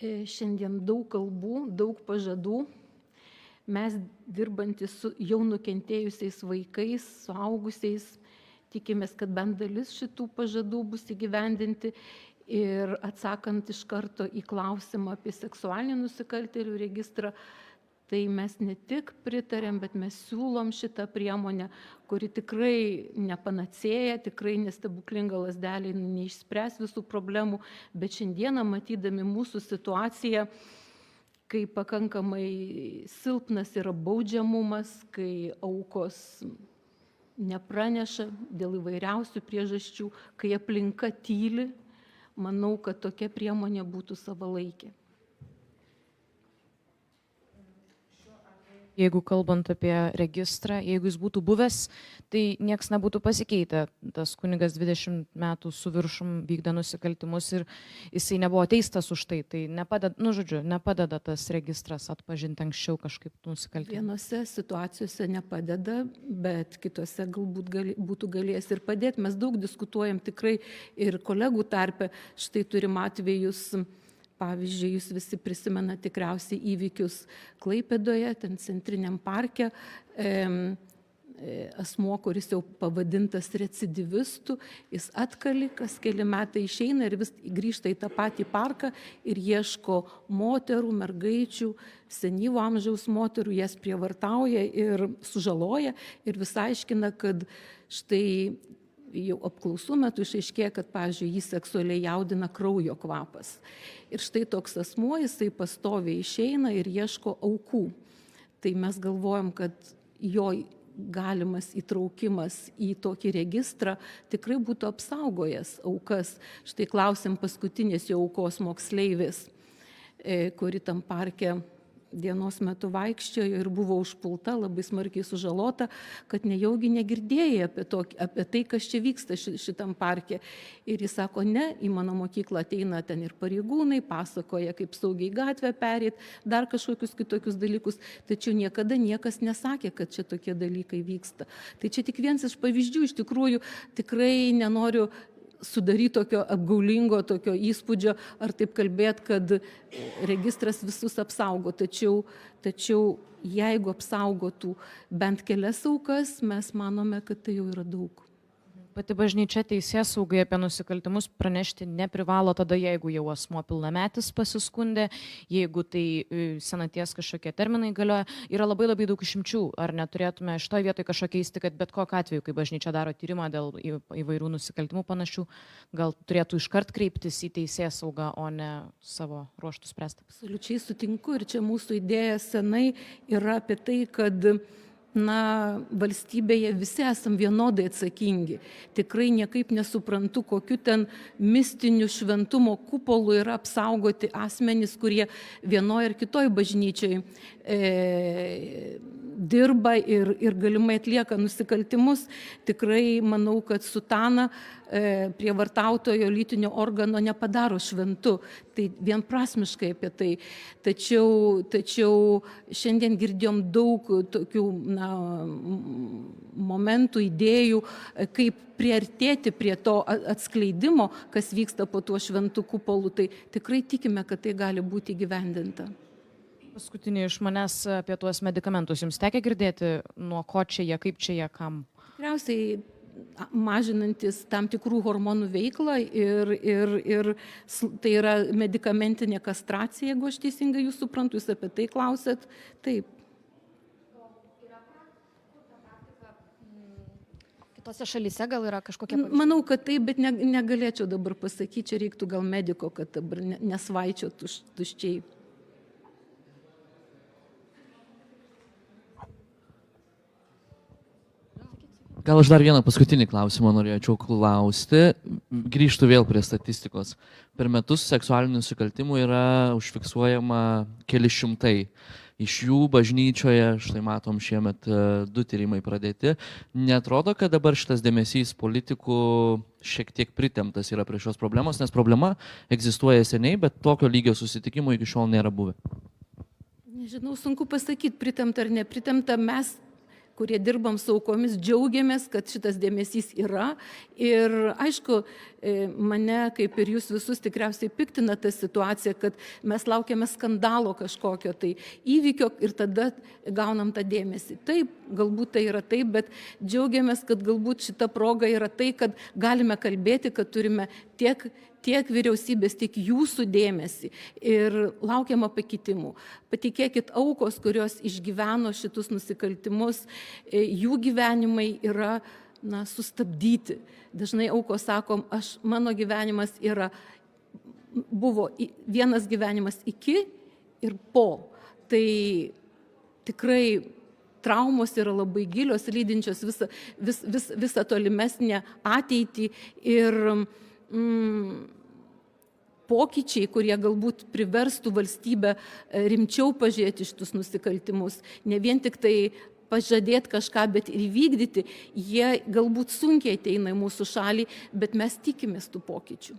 Šiandien daug kalbų, daug pažadų. Mes dirbantys su jau nukentėjusiais vaikais, suaugusiais, tikimės, kad bent dalis šitų pažadų bus įgyvendinti. Ir atsakant iš karto į klausimą apie seksualinių nusikaltėlių registrą, tai mes ne tik pritarėm, bet mes siūlom šitą priemonę, kuri tikrai nepanacėja, tikrai nestebuklinga lazdelė, neišspręs visų problemų, bet šiandieną matydami mūsų situaciją, kai pakankamai silpnas yra baudžiamumas, kai aukos nepraneša dėl įvairiausių priežasčių, kai aplinka tyli, manau, kad tokia priemonė būtų savalaikė. Jeigu kalbant apie registrą, jeigu jis būtų buvęs, tai nieks nebūtų pasikeitę. Tas kunigas 20 metų su viršum vykdė nusikaltimus ir jisai nebuvo teistas už tai. Tai nepadeda tas registras atpažinti anksčiau kažkaip nusikaltimą. Vienose situacijose nepadeda, bet kitose galbūt būtų galėjęs ir padėti. Mes daug diskutuojam tikrai ir kolegų tarpe. Štai turim atvejus. Pavyzdžiui, jūs visi prisimena tikriausiai įvykius Klaipėdoje, ten centriniam parke, asmuo, kuris jau pavadintas recidivistu, jis atkali, kas keli metai išeina ir vis grįžta į tą patį parką ir ieško moterų, mergaičių, senyvo amžiaus moterų, jas prievartauja ir sužaloja ir vis aiškina, kad štai jau apklausų metu išaiškėja, kad, pavyzdžiui, jį seksualiai jaudina kraujo kvapas. Ir štai toks asmuo, jisai pastoviai išeina ir ieško aukų. Tai mes galvojam, kad jo galimas įtraukimas į tokį registrą tikrai būtų apsaugojęs aukas. Štai klausėm paskutinės jo aukos moksleivės, kuri tam parke dienos metu vaikščiojo ir buvo užpulta, labai smarkiai sužalota, kad nejaugi negirdėjai apie tai, kas čia vyksta šitam parke. Ir jis sako, ne, į mano mokyklą ateina ten ir pareigūnai, pasakoja, kaip saugiai gatvę perėti, dar kažkokius kitokius dalykus, tačiau niekada niekas nesakė, kad čia tokie dalykai vyksta. Tai čia tik vienas iš pavyzdžių, iš tikrųjų tikrai nenoriu sudaryti tokio apgaulingo tokio įspūdžio, ar taip kalbėt, kad registras visus apsaugo. Tačiau jeigu apsaugotų bent kelias aukas, mes manome, kad tai jau yra daug. Pati bažnyčia teisėsaugai apie nusikaltimus pranešti neprivalo tada, jeigu jau asmuo pilnametis pasiskundė, jeigu tai senaties kažkokie terminai galioja. Yra labai daug išimčių. Ar neturėtume šitoje vietoje kažkokia keisti, kad bet kokiu atveju, kai bažnyčia daro tyrimą dėl įvairių nusikaltimų panašių, gal turėtų iškart kreiptis į teisėsaugą, o ne savo ruoštų spręsti? Absoliučiai sutinku ir čia mūsų idėja senai yra apie tai, kad valstybėje visi esam vienodai atsakingi. Tikrai niekaip nesuprantu, kokiu ten mistiniu šventumo kupolu yra apsaugoti asmenys, kurie vienoje ar kitoje bažnyčioje dirba ir galimai atlieka nusikaltimus. Tikrai manau, kad sutana prievartautojo lytinio organo nepadaro šventu. Tai vienprasmiškai apie tai. Tačiau šiandien girdėjom daug tokių momentų, idėjų, kaip priartėti prie to atskleidimo, kas vyksta po tuo šventu kupolu. Tai tikrai tikime, kad tai gali būti įgyvendinta. Paskutinį iš manęs apie tuos medikamentus. Jums tekę girdėti, nuo ko čia jie, kaip čia jie, kam? Tikriausiai mažinantis tam tikrų hormonų veiklą ir tai yra medikamentinė kastracija, jeigu aš teisingai jūs suprantu, jūs apie tai klausėt. Taip. Kitose šalyse gal yra kažkokia pavyzdžiai? Manau, kad taip, bet negalėčiau dabar pasakyti, čia reiktų gal mediko, kad dabar nesvaičio tuščiai. Gal aš dar vieną paskutinį klausimą norėčiau klausti. Grįžtu vėl prie statistikos. Per metus seksualinių nusikaltimų yra užfiksuojama keli šimtai. Iš jų bažnyčioje, štai matom, šiemet 2 tyrimai pradėti. Neatrodo, kad dabar šitas dėmesys politikų šiek tiek pritemptas yra prie šios problemos, nes problema egzistuoja seniai, bet tokio lygio susitikimų iki šiol nėra buvę. Nežinau, sunku pasakyti, pritempta ar nepritempta. Mes, kurie dirbam su aukomis, džiaugiamės, kad šitas dėmesys yra. Ir aišku, mane, kaip ir jūs visus, tikriausiai piktina ta situacija, kad mes laukiame skandalo kažkokio tai įvykio ir tada gaunam tą dėmesį. Taip, galbūt tai yra taip, bet džiaugiamės, kad galbūt šita proga yra tai, kad galime kalbėti, kad turime tiek vyriausybės, tiek jūsų dėmesį ir laukiama pakitimų. Patikėkit, aukos, kurios išgyveno šitus nusikaltimus, jų gyvenimai yra sustabdyti. Dažnai aukos sakom, mano gyvenimas buvo vienas gyvenimas iki ir po. Tai tikrai traumos yra labai gilios, lydinčios visą tolimesnę ateitį ir pokyčiai, kurie galbūt priverstų valstybę rimčiau pažiūrėti šitus nusikaltimus, ne vien tik tai pažadėti kažką, bet ir įvykdyti, jie galbūt sunkiai ateina į mūsų šalį, bet mes tikimės tų pokyčių.